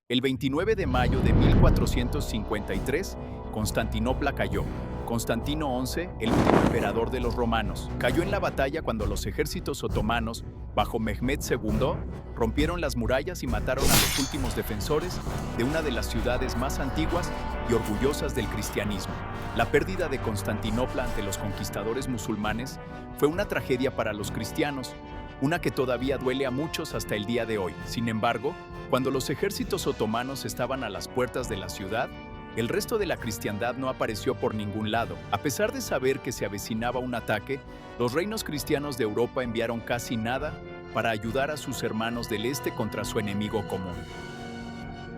El 29 de mayo de 1453, Constantinopla cayó. Constantino XI, el último emperador de los romanos, cayó en la batalla cuando los ejércitos otomanos, bajo Mehmed II, rompieron las murallas y mataron a los últimos defensores de una de las ciudades más antiguas y orgullosas del cristianismo. La pérdida de Constantinopla ante los conquistadores musulmanes fue una tragedia para los cristianos, una que todavía duele a muchos hasta el día de hoy. Sin embargo, cuando los ejércitos otomanos estaban a las puertas de la ciudad, el resto de la cristiandad no apareció por ningún lado. A pesar de saber que se avecinaba un ataque, los reinos cristianos de Europa enviaron casi nada para ayudar a sus hermanos del este contra su enemigo común.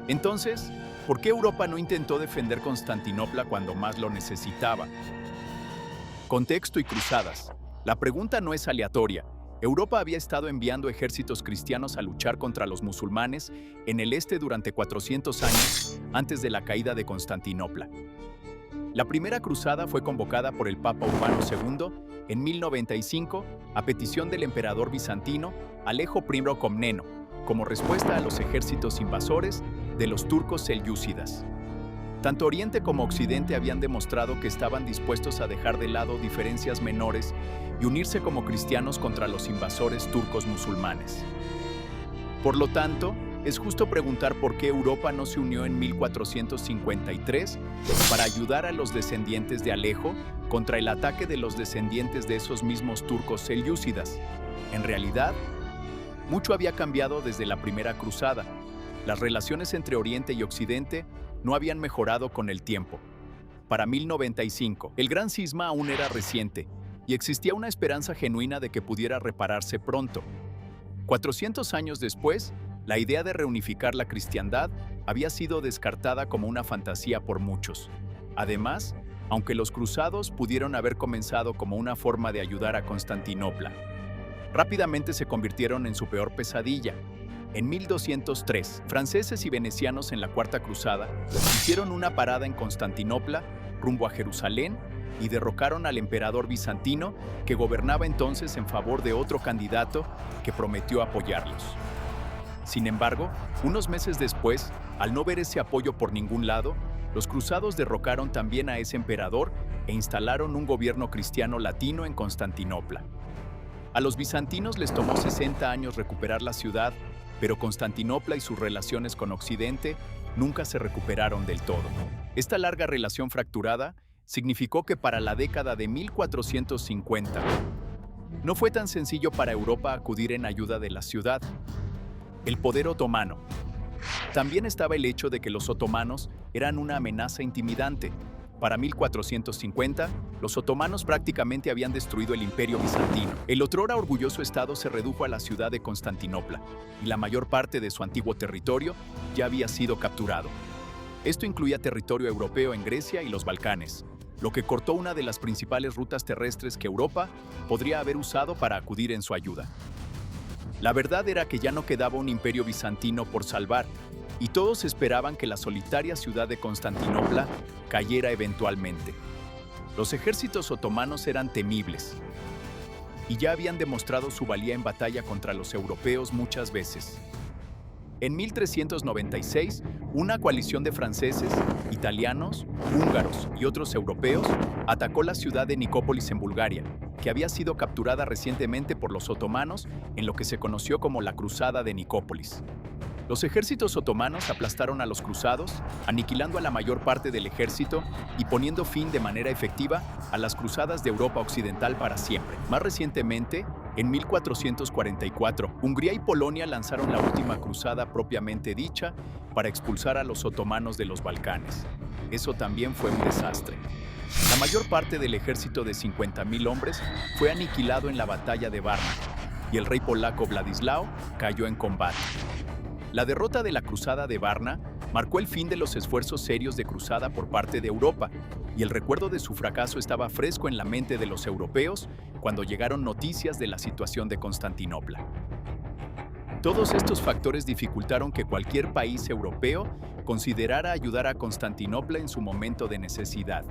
Entonces, ¿por qué Europa no intentó defender Constantinopla cuando más lo necesitaba? Contexto y cruzadas. La pregunta no es aleatoria. Europa había estado enviando ejércitos cristianos a luchar contra los musulmanes en el este durante 400 años antes de la caída de Constantinopla. La primera cruzada fue convocada por el Papa Urbano II en 1095 a petición del emperador bizantino Alejo I Comneno, como respuesta a los ejércitos invasores de los turcos selyúcidas. Tanto Oriente como Occidente habían demostrado que estaban dispuestos a dejar de lado diferencias menores y unirse como cristianos contra los invasores turcos musulmanes. Por lo tanto, es justo preguntar por qué Europa no se unió en 1453 para ayudar a los descendientes de Alejo contra el ataque de los descendientes de esos mismos turcos selyúcidas. En realidad, mucho había cambiado desde la primera cruzada. Las relaciones entre Oriente y Occidente no habían mejorado con el tiempo. Para 1095, el gran cisma aún era reciente y existía una esperanza genuina de que pudiera repararse pronto. 400 años después, la idea de reunificar la cristiandad había sido descartada como una fantasía por muchos. Además, aunque los cruzados pudieron haber comenzado como una forma de ayudar a Constantinopla, rápidamente se convirtieron en su peor pesadilla. En 1203, franceses y venecianos en la Cuarta Cruzada hicieron una parada en Constantinopla rumbo a Jerusalén y derrocaron al emperador bizantino que gobernaba entonces en favor de otro candidato que prometió apoyarlos. Sin embargo, unos meses después, al no ver ese apoyo por ningún lado, los cruzados derrocaron también a ese emperador e instalaron un gobierno cristiano latino en Constantinopla. A los bizantinos les tomó 60 años recuperar la ciudad, pero Constantinopla y sus relaciones con Occidente nunca se recuperaron del todo. Esta larga relación fracturada significó que para la década de 1450 no fue tan sencillo para Europa acudir en ayuda de la ciudad. El poder otomano. También estaba el hecho de que los otomanos eran una amenaza intimidante. Para 1450, los otomanos prácticamente habían destruido el imperio bizantino. El otrora orgulloso estado se redujo a la ciudad de Constantinopla, y la mayor parte de su antiguo territorio ya había sido capturado. Esto incluía territorio europeo en Grecia y los Balcanes, lo que cortó una de las principales rutas terrestres que Europa podría haber usado para acudir en su ayuda. La verdad era que ya no quedaba un imperio bizantino por salvar, y todos esperaban que la solitaria ciudad de Constantinopla cayera eventualmente. Los ejércitos otomanos eran temibles y ya habían demostrado su valía en batalla contra los europeos muchas veces. En 1396, una coalición de franceses, italianos, húngaros y otros europeos atacó la ciudad de Nicópolis en Bulgaria, que había sido capturada recientemente por los otomanos en lo que se conoció como la Cruzada de Nicópolis. Los ejércitos otomanos aplastaron a los cruzados, aniquilando a la mayor parte del ejército y poniendo fin de manera efectiva a las cruzadas de Europa Occidental para siempre. Más recientemente, en 1444, Hungría y Polonia lanzaron la última cruzada propiamente dicha para expulsar a los otomanos de los Balcanes. Eso también fue un desastre. La mayor parte del ejército de 50.000 hombres fue aniquilado en la batalla de Varna, y el rey polaco Vladislao cayó en combate. La derrota de la Cruzada de Varna marcó el fin de los esfuerzos serios de cruzada por parte de Europa, y el recuerdo de su fracaso estaba fresco en la mente de los europeos cuando llegaron noticias de la situación de Constantinopla. Todos estos factores dificultaron que cualquier país europeo considerara ayudar a Constantinopla en su momento de necesidad.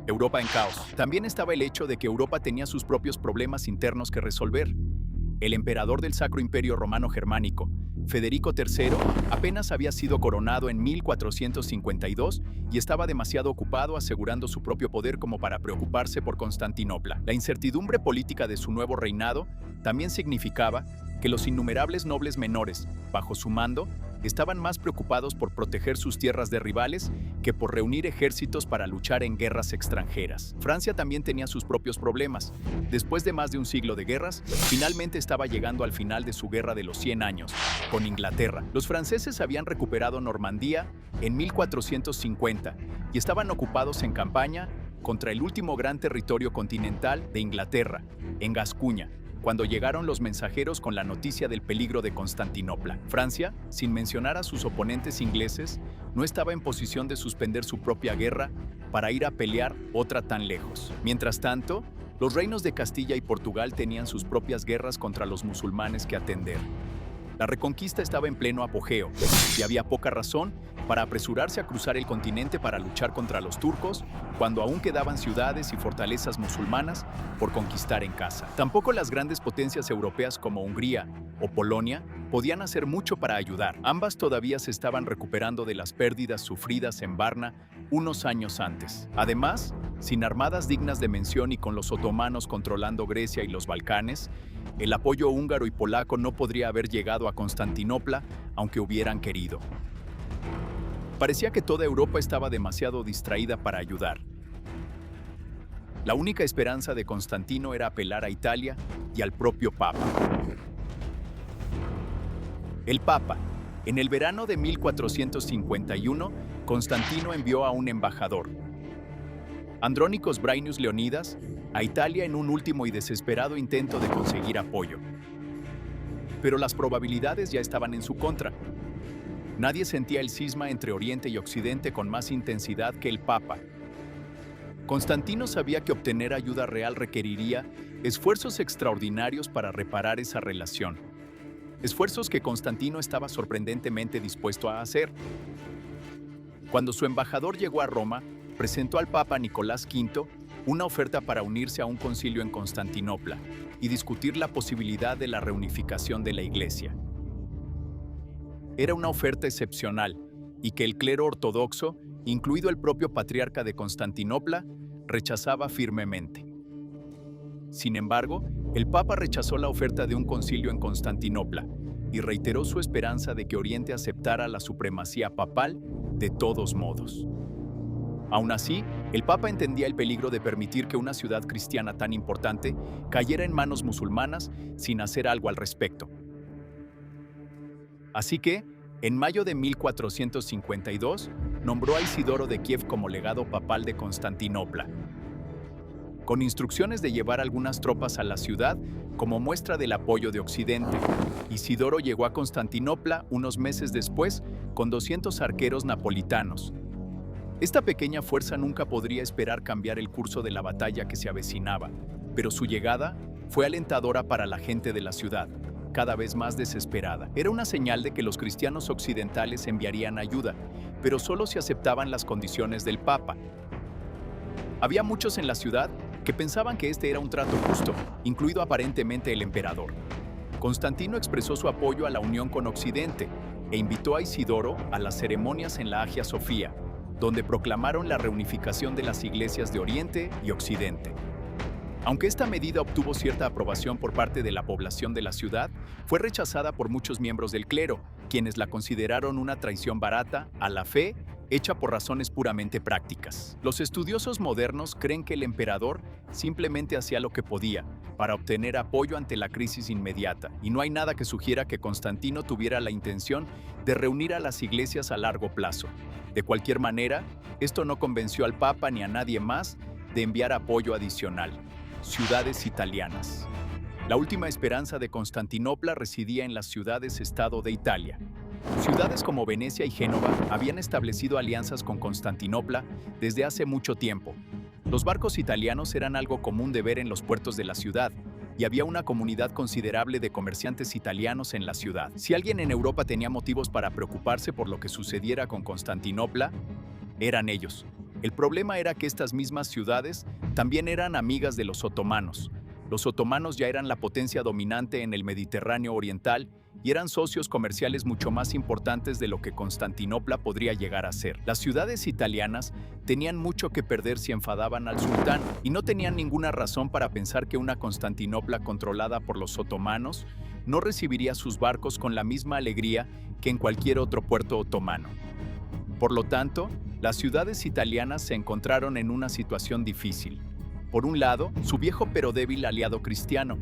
Europa en caos. También estaba el hecho de que Europa tenía sus propios problemas internos que resolver. el emperador del Sacro Imperio Romano Germánico, Federico III, apenas había sido coronado en 1452 y estaba demasiado ocupado asegurando su propio poder como para preocuparse por Constantinopla. La incertidumbre política de su nuevo reinado también significaba que los innumerables nobles menores, bajo su mando, estaban más preocupados por proteger sus tierras de rivales que por reunir ejércitos para luchar en guerras extranjeras. Francia también tenía sus propios problemas. Después de más de un siglo de guerras, finalmente estaba llegando al final de su guerra de los 100 años, con Inglaterra. Los franceses habían recuperado Normandía en 1450 y estaban ocupados en campaña contra el último gran territorio continental de Inglaterra, en Gascuña, cuando llegaron los mensajeros con la noticia del peligro de Constantinopla. Francia, sin mencionar a sus oponentes ingleses, no estaba en posición de suspender su propia guerra para ir a pelear otra tan lejos. Mientras tanto, los reinos de Castilla y Portugal tenían sus propias guerras contra los musulmanes que atender. La reconquista estaba en pleno apogeo y había poca razón para apresurarse a cruzar el continente para luchar contra los turcos, cuando aún quedaban ciudades y fortalezas musulmanas por conquistar en casa. Tampoco las grandes potencias europeas como Hungría o Polonia podían hacer mucho para ayudar. Ambas todavía se estaban recuperando de las pérdidas sufridas en Varna unos años antes. Además, sin armadas dignas de mención y con los otomanos controlando Grecia y los Balcanes, el apoyo húngaro y polaco no podría haber llegado a Constantinopla, aunque hubieran querido. Parecía que toda Europa estaba demasiado distraída para ayudar. La única esperanza de Constantino era apelar a Italia y al propio Papa. El Papa. En el verano de 1451, Constantino envió a un embajador, Andrónicos Braineus Leonidas, a Italia en un último y desesperado intento de conseguir apoyo. Pero las probabilidades ya estaban en su contra. Nadie sentía el cisma entre Oriente y Occidente con más intensidad que el Papa. Constantino sabía que obtener ayuda real requeriría esfuerzos extraordinarios para reparar esa relación. Esfuerzos que Constantino estaba sorprendentemente dispuesto a hacer. Cuando su embajador llegó a Roma, presentó al Papa Nicolás V una oferta para unirse a un concilio en Constantinopla y discutir la posibilidad de la reunificación de la Iglesia. Era una oferta excepcional y que el clero ortodoxo, incluido el propio patriarca de Constantinopla, rechazaba firmemente. Sin embargo, el Papa rechazó la oferta de un concilio en Constantinopla y reiteró su esperanza de que Oriente aceptara la supremacía papal de todos modos. Aún así, el Papa entendía el peligro de permitir que una ciudad cristiana tan importante cayera en manos musulmanas sin hacer algo al respecto. Así que, en mayo de 1452, nombró a Isidoro de Kiev como legado papal de Constantinopla, con instrucciones de llevar algunas tropas a la ciudad como muestra del apoyo de Occidente. Isidoro llegó a Constantinopla unos meses después con 200 arqueros napolitanos. Esta pequeña fuerza nunca podría esperar cambiar el curso de la batalla que se avecinaba, pero su llegada fue alentadora para la gente de la ciudad, cada vez más desesperada. Era una señal de que los cristianos occidentales enviarían ayuda, pero solo si aceptaban las condiciones del Papa. Había muchos en la ciudad que pensaban que este era un trato justo, incluido aparentemente el emperador. Constantino expresó su apoyo a la unión con Occidente e invitó a Isidoro a las ceremonias en la Hagia Sofía, donde proclamaron la reunificación de las iglesias de Oriente y Occidente. Aunque esta medida obtuvo cierta aprobación por parte de la población de la ciudad, fue rechazada por muchos miembros del clero, quienes la consideraron una traición barata a la fe, hecha por razones puramente prácticas. Los estudiosos modernos creen que el emperador simplemente hacía lo que podía para obtener apoyo ante la crisis inmediata, y no hay nada que sugiera que Constantino tuviera la intención de reunir a las iglesias a largo plazo. De cualquier manera, esto no convenció al Papa ni a nadie más de enviar apoyo adicional. Ciudades italianas. La última esperanza de Constantinopla residía en las ciudades-estado de Italia. Ciudades como Venecia y Génova habían establecido alianzas con Constantinopla desde hace mucho tiempo. Los barcos italianos eran algo común de ver en los puertos de la ciudad, y había una comunidad considerable de comerciantes italianos en la ciudad. Si alguien en Europa tenía motivos para preocuparse por lo que sucediera con Constantinopla, eran ellos. El problema era que estas mismas ciudades también eran amigas de los otomanos, Los otomanos ya eran la potencia dominante en el Mediterráneo oriental y eran socios comerciales mucho más importantes de lo que Constantinopla podría llegar a ser. Las ciudades italianas tenían mucho que perder si enfadaban al sultán y no tenían ninguna razón para pensar que una Constantinopla controlada por los otomanos no recibiría sus barcos con la misma alegría que en cualquier otro puerto otomano. Por lo tanto, las ciudades italianas se encontraron en una situación difícil. Por un lado, su viejo pero débil aliado cristiano.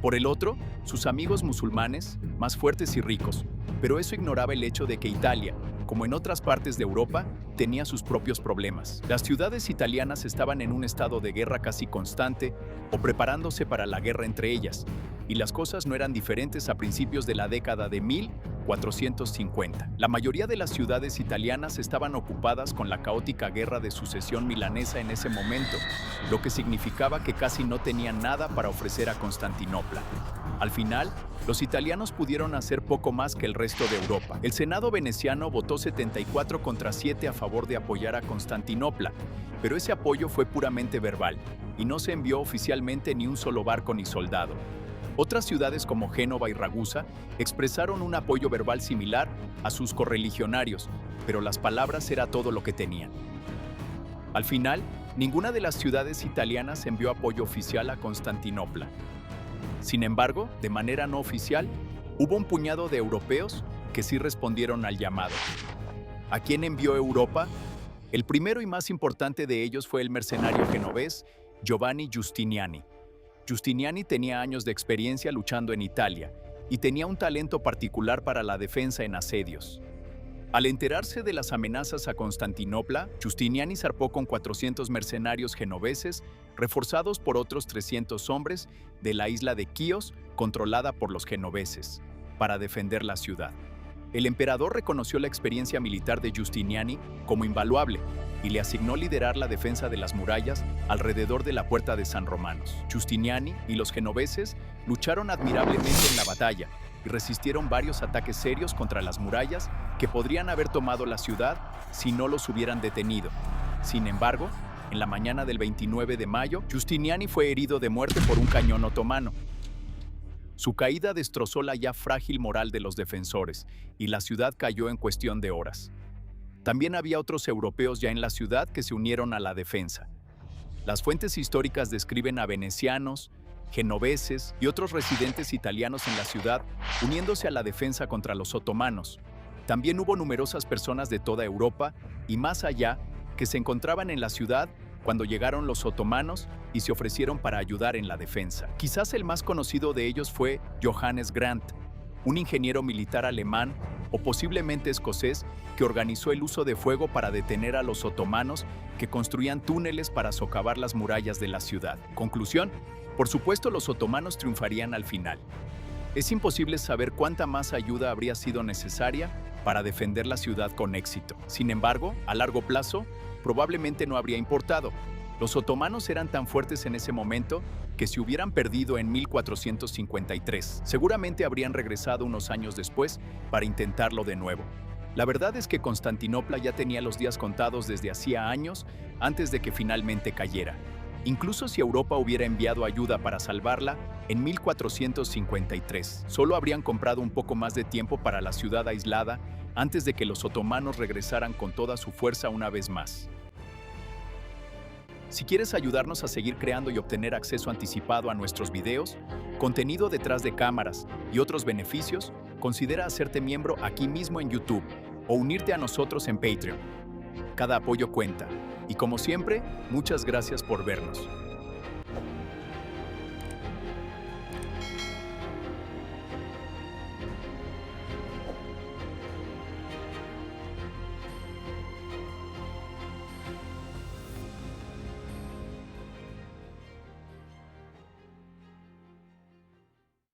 Por el otro, sus amigos musulmanes, más fuertes y ricos. Pero eso ignoraba el hecho de que Italia, como en otras partes de Europa, tenía sus propios problemas. Las ciudades italianas estaban en un estado de guerra casi constante o preparándose para la guerra entre ellas, y las cosas no eran diferentes a principios de la década de 1450. La mayoría de las ciudades italianas estaban ocupadas con la caótica guerra de sucesión milanesa en ese momento, lo que significaba que casi no tenían nada para ofrecer a Constantinopla. Al final, los italianos pudieron hacer poco más que el resto de Europa. El Senado veneciano votó 74 contra 7 a favor de apoyar a Constantinopla, pero ese apoyo fue puramente verbal, y no se envió oficialmente ni un solo barco ni soldado. Otras ciudades como Génova y Ragusa expresaron un apoyo verbal similar a sus correligionarios, pero las palabras era todo lo que tenían. Al final, ninguna de las ciudades italianas envió apoyo oficial a Constantinopla. Sin embargo, de manera no oficial, hubo un puñado de europeos que sí respondieron al llamado. ¿A quién envió Europa? El primero y más importante de ellos fue el mercenario genovés Giovanni Giustiniani. Giustiniani tenía años de experiencia luchando en Italia y tenía un talento particular para la defensa en asedios. Al enterarse de las amenazas a Constantinopla, Giustiniani zarpó con 400 mercenarios genoveses, reforzados por otros 300 hombres de la isla de Quíos, controlada por los genoveses, para defender la ciudad. El emperador reconoció la experiencia militar de Giustiniani como invaluable y le asignó liderar la defensa de las murallas alrededor de la Puerta de San Romanos. Giustiniani y los genoveses lucharon admirablemente en la batalla y resistieron varios ataques serios contra las murallas que podrían haber tomado la ciudad si no los hubieran detenido. Sin embargo, en la mañana del 29 de mayo, Giustiniani fue herido de muerte por un cañón otomano. Su caída destrozó la ya frágil moral de los defensores y la ciudad cayó en cuestión de horas. También había otros europeos ya en la ciudad que se unieron a la defensa. Las fuentes históricas describen a venecianos, genoveses y otros residentes italianos en la ciudad uniéndose a la defensa contra los otomanos. También hubo numerosas personas de toda Europa y más allá que se encontraban en la ciudad cuando llegaron los otomanos y se ofrecieron para ayudar en la defensa. Quizás el más conocido de ellos fue Johannes Grant, un ingeniero militar alemán o posiblemente escocés que organizó el uso de fuego para detener a los otomanos que construían túneles para socavar las murallas de la ciudad. Conclusión: por supuesto, los otomanos triunfarían al final. Es imposible saber cuánta más ayuda habría sido necesaria para defender la ciudad con éxito. Sin embargo, a largo plazo, probablemente no habría importado. Los otomanos eran tan fuertes en ese momento que si hubieran perdido en 1453, seguramente habrían regresado unos años después para intentarlo de nuevo. La verdad es que Constantinopla ya tenía los días contados desde hacía años antes de que finalmente cayera. Incluso si Europa hubiera enviado ayuda para salvarla, en 1453 solo habrían comprado un poco más de tiempo para la ciudad aislada antes de que los otomanos regresaran con toda su fuerza una vez más. Si quieres ayudarnos a seguir creando y obtener acceso anticipado a nuestros videos, contenido detrás de cámaras y otros beneficios, considera hacerte miembro aquí mismo en YouTube o unirte a nosotros en Patreon. Cada apoyo cuenta. Y como siempre, muchas gracias por vernos.